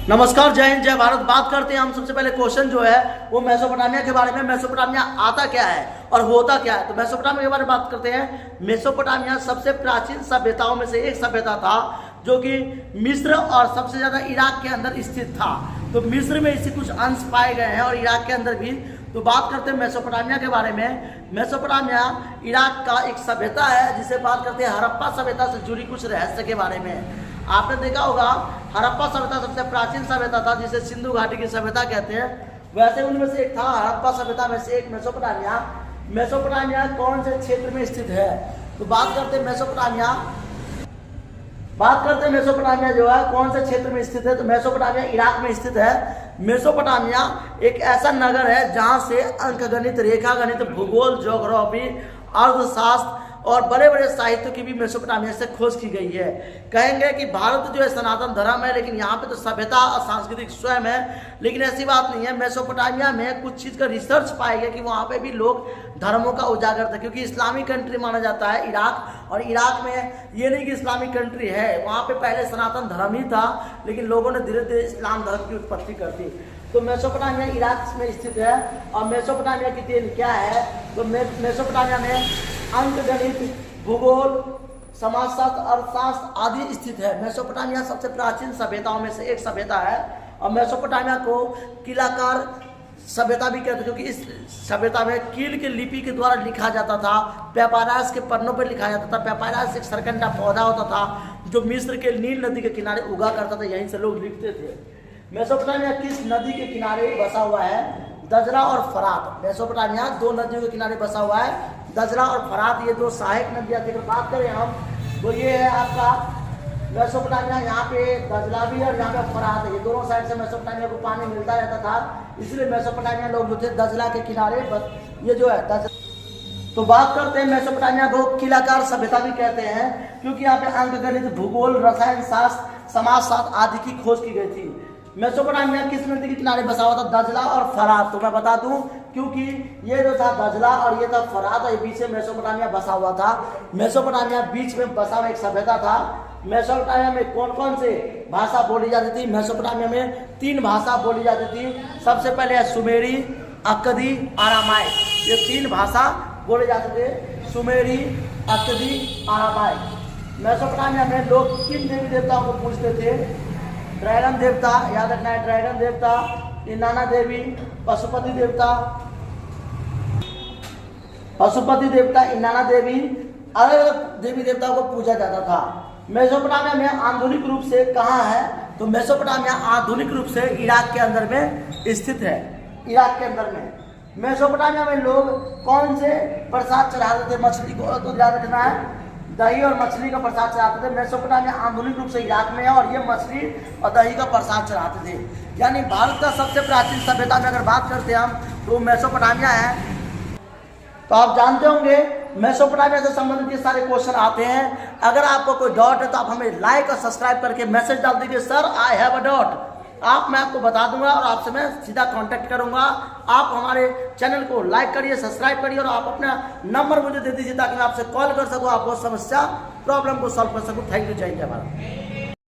नमस्कार, जय हिंद, जय भारत। बात करते हैं हम सबसे पहले क्वेश्चन जो है वो मेसोपोटामिया के बारे में। मेसोपोटामिया आता क्या है और होता क्या है? तो मेसोपोटामिया के बारे में बात करते हैं। मेसोपोटामिया सबसे प्राचीन सभ्यताओं में से एक सभ्यता था जो कि मिस्र और सबसे ज्यादा इराक के अंदर स्थित था। तो मिस्र में इससे कुछ अंश पाए गए हैं और इराक के अंदर भी। तो बात करते हैं मेसोपोटामिया के बारे में। मेसोपोटामिया इराक का एक सभ्यता है जिसे बात करते हैं हड़प्पा सभ्यता से जुड़ी कुछ रहस्य के बारे में। आपने देखा होगा हड़प्पा सभ्यता सबसे प्राचीन सभ्यता था जिसे सिंधु घाटी की सभ्यता कहते हैं। वैसे उनमें से एक था हड़प्पा सभ्यता में से एक मेसोपोटामिया। मेसोपोटामिया कौन से क्षेत्र में स्थित है? तो बात करते हैं मेसोपोटामिया जो है कौन से क्षेत्र में स्थित है? तो मेसोपोटामिया इराक में स्थित है। मेसोपोटामिया एक ऐसा नगर है जहां से अंकगणित, रेखागणित, भूगोल, ज्योग्राफी, अर्थशास्त्र और बड़े बड़े साहित्य की भी मेसोपोटामिया से खोज की गई है। कहेंगे कि भारत जो है सनातन धर्म है, लेकिन यहाँ पे तो सभ्यता और सांस्कृतिक स्वयं है। लेकिन ऐसी बात नहीं है। मेसोपोटामिया में कुछ चीज़ का रिसर्च पाया गया कि वहाँ पे भी लोग धर्मों का उजागर थे, क्योंकि इस्लामिक कंट्री माना जाता है इराक। और इराक में ये नहीं कि इस्लामिक कंट्री है, वहाँ पे पहले सनातन धर्म ही था, लेकिन लोगों ने धीरे धीरे इस्लाम धर्म की उत्पत्ति कर दी। तो मेसोपोटामिया इराक में स्थित है। और मेसोपोटामिया की देन क्या है? तो मेसोपोटामिया में अंकगणित, भूगोल, समाजशास्त्र, अर्थशास्त्र आदि स्थित है। मेसोपोटामिया सबसे प्राचीन सभ्यताओं में से एक सभ्यता है। और मेसोपोटामिया को किलाकार सभ्यता भी कहते हैं, क्योंकि इस सभ्यता में कील के लिपि के द्वारा लिखा जाता था। पेपायरस के पन्नों पर लिखा जाता था। पेपायरस एक सरकंडा पौधा होता था जो मिस्र के नील नदी के किनारे उगा करता था। यहीं से लोग लिखते थे। मेसोपोटामिया किस नदी के किनारे बसा हुआ है? दजला और फरात। मेसोपोटामिया दो नदियों के किनारे बसा हुआ है, दजला और फरात। ये दो सहायक नदियाँ थी। अगर बात करें हम तो ये है आपका मेसोपोटामिया। यहाँ पे दजला भी और यहाँ पे फरात है। ये दोनों साइड से मेसोपोटामिया को पानी मिलता रहता था, इसलिए मेसोपोटामिया लोग जो थे दजला के किनारे ये जो है दजला। तो बात करते हैं मेसोपोटामिया को किलाकार सभ्यता भी कहते हैं, क्योंकि यहाँ पे अंकगणित, भूगोल, रसायन शास्त्र, समाजशास्त्र आदि की खोज की गई थी। मेसोपोटामिया किस नदी के किनारे बसा हुआ था? दजला और फरात। तो मैं बता दूं, क्योंकि ये जो था दजला और ये था फरात, ये बीच में मेसोपोटामिया बसा हुआ था। मेसोपोटामिया बीच में बसा हुआ एक सभ्यता था। मेसोपोटामिया में कौन कौन से भाषा बोली जाती थी? मेसोपोटामिया में 3 भाषा बोली जाती थी। सबसे पहले है सुमेरी, अक्कदी, अरामाइक। ये 3 भाषा बोले जाते थे, सुमेरी, अक्कदी, अरामाइक। मेसोपोटामिया में लोग किन देवी देवताओं को पूजते थे? ड्रैगन देवता, याद रखना है, ड्रैगन देवता, इनाना देवी, पशुपति देवता, इनाना देवी, अलग अलग देवी देवताओं को पूजा जाता था। मेसोपोटामिया में आधुनिक रूप से कहाँ है? तो मेसोपोटामिया आधुनिक रूप से इराक के अंदर में स्थित है। इराक के अंदर में मेसोपोटामिया में लोग कौन से प्रसाद चढ़ाते थे? मछली को तो याद रखना है, दही और मछली का प्रसाद चढ़ाते थे। मेसोपोटामिया आधुनिक रूप से इराक में है और ये मछली और दही का प्रसाद चढ़ाते थे। यानी भारत का सबसे प्राचीन सभ्यता में अगर बात करते हैं हम तो मेसोपोटामिया है। तो आप जानते होंगे मेसोपोटामिया से संबंधित ये सारे क्वेश्चन आते हैं। अगर आपको कोई डाउट है तो आप हमें लाइक और सब्सक्राइब करके मैसेज डाल दीजिए, sir I have a doubt. मैं आपको बता दूंगा और आपसे मैं सीधा कांटेक्ट करूंगा। आप हमारे चैनल को लाइक करिए, सब्सक्राइब करिए और आप अपना नंबर मुझे दे दीजिए ताकि मैं आपसे कॉल कर सकूं, आपको समस्या प्रॉब्लम को सॉल्व कर सकूं। थैंक यू, जय हिंद, जय भारत।